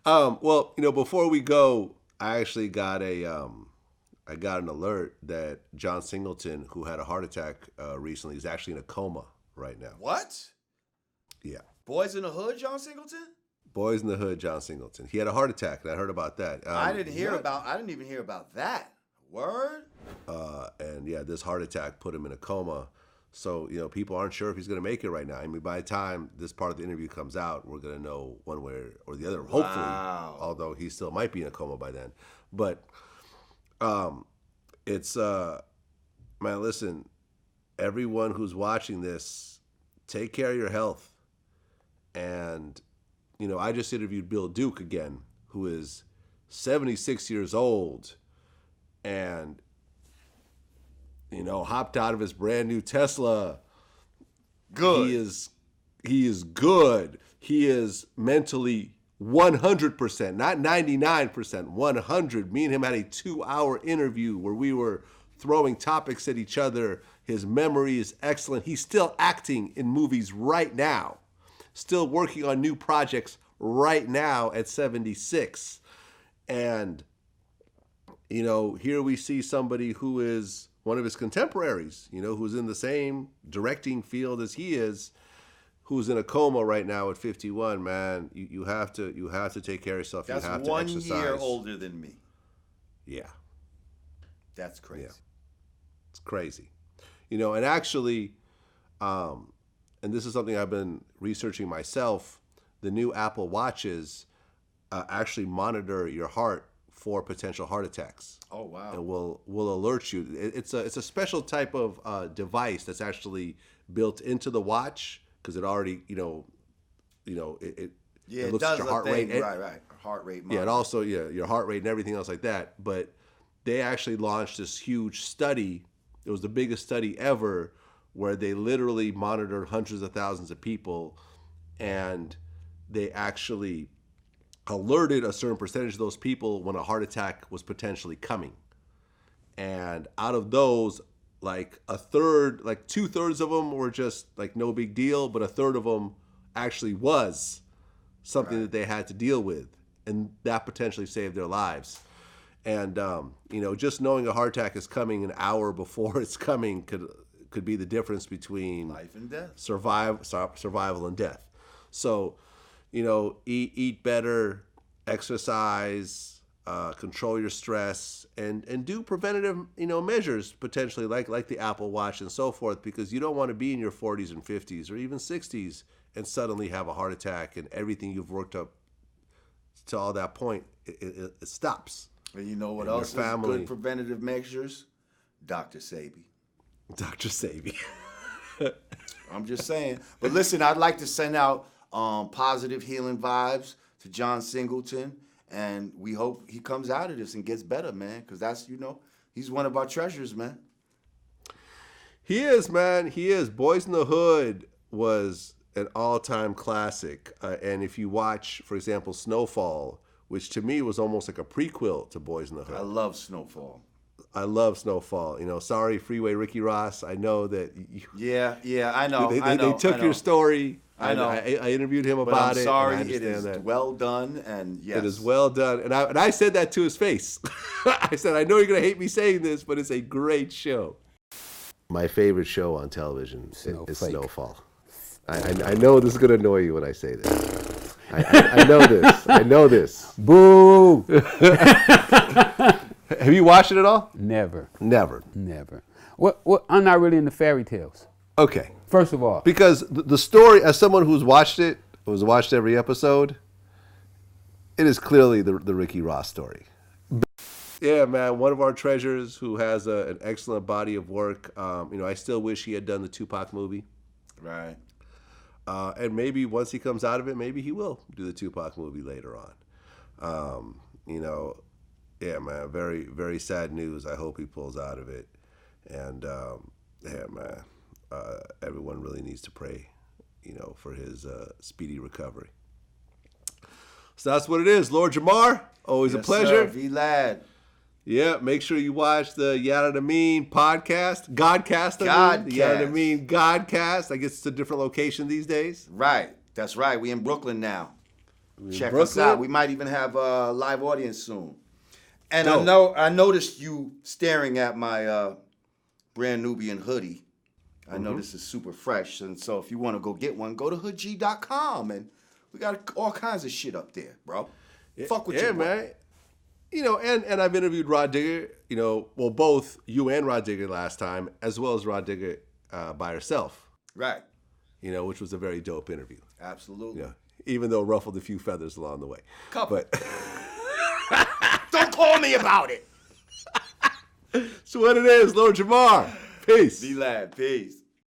Well, before we go, I actually got I got an alert that John Singleton, who had a heart attack recently, is actually in a coma right now. What? Yeah. Boys in the Hood, John Singleton? Boys in the Hood, John Singleton. He had a heart attack, and I heard about that. I didn't even hear about that. Word? And yeah, this heart attack put him in a coma. So, people aren't sure if he's going to make it right now. I mean, by the time this part of the interview comes out, we're going to know one way or the other, hopefully, although he still might be in a coma by then. But it's, man, listen, everyone who's watching this, take care of your health. And, I just interviewed Bill Duke again, who is 76 years old and, hopped out of his brand new Tesla. Good. He is good. He is mentally 100%, not 99%, 100. Me and him had a 2-hour interview where we were throwing topics at each other. His memory is excellent. He's still acting in movies right now, still working on new projects right now at 76. And, here we see somebody who is one of his contemporaries, who's in the same directing field as he is, who's in a coma right now at 51. Man, you have to take care of yourself. That's you have to 1 exercise. year older than me. Yeah. That's crazy. Yeah. It's crazy. And actually, and this is something I've been researching myself, the new Apple Watches actually monitor your heart for potential heart attacks. Oh, wow. And will alert you. It's a special type of device that's actually built into the watch because it already, it looks does at your heart rate. Right. Heart rate monitor. Yeah, and also your heart rate and everything else like that. But they actually launched this huge study. It was the biggest study ever where they literally monitored hundreds of thousands of people, and they actually alerted a certain percentage of those people when a heart attack was potentially coming. And out of those, like a third, like 2/3 of them were just like no big deal, but a third of them actually was something that they had to deal with, and that potentially saved their lives. And just knowing a heart attack is coming an hour before it's coming could be the difference between life and death, survival and death. So, eat better, exercise, control your stress, and do preventative, measures potentially like the Apple Watch and so forth, because you don't want to be in your 40s and 50s or even 60s and suddenly have a heart attack and everything you've worked up to all that point, it stops. And you know what else is good preventative measures? Dr. Sabi. Dr. Sabi. I'm just saying. But listen, I'd like to send out positive healing vibes to John Singleton, and we hope he comes out of this and gets better, man, because that's, he's one of our treasures, man. He is, man. He is. Boys in the Hood was an all-time classic. And if you watch, for example, Snowfall, which to me was almost like a prequel to Boys in the Hood. I love Snowfall. Sorry, Freeway Ricky Ross. I know that. Yeah, I know. They took your story. I know. I interviewed him but about I'm it. Sorry, and I it is that. well done, and yes, it is well done. And I said that to his face. I said, I know you're gonna hate me saying this, but it's a great show. My favorite show on television is Snowfall. I know this is gonna annoy you when I say this. I know this. I know this. Boo! Have you watched it at all? Never. What? I'm not really into fairy tales. Okay. First of all, because the story, as someone who's watched every episode, it is clearly the Ricky Ross story. Yeah, man, one of our treasures who has an excellent body of work. I still wish he had done the Tupac movie. Right. And maybe once he comes out of it, maybe he will do the Tupac movie later on. Yeah, man, very, very sad news. I hope he pulls out of it. And, yeah, man, everyone really needs to pray, for his speedy recovery. So that's what it is. Lord Jamar, always a pleasure. Sir, V-Lad. Yeah, make sure you watch the Yada the Mean podcast, Godcast. The Yada the Mean Godcast. I guess it's a different location these days. Right, that's right. We in Brooklyn now. Check us Brooklyn. out. We might even have a live audience soon. And Dope. I noticed you staring at my brand Nubian hoodie. I know this is super fresh, and so if you want to go get one, go to hoodg.com, and we got all kinds of shit up there, bro. Fuck with you, man. You know, and I've interviewed Rod Digger. You know, well, both you and Rod Digger last time, as well as Rod Digger by herself. Right. You know, which was a very dope interview. Absolutely. Yeah, even though it ruffled a few feathers along the way. Couple. But Don't call me about it. so what it is, Lord Jamar. Peace. D-Lad, peace.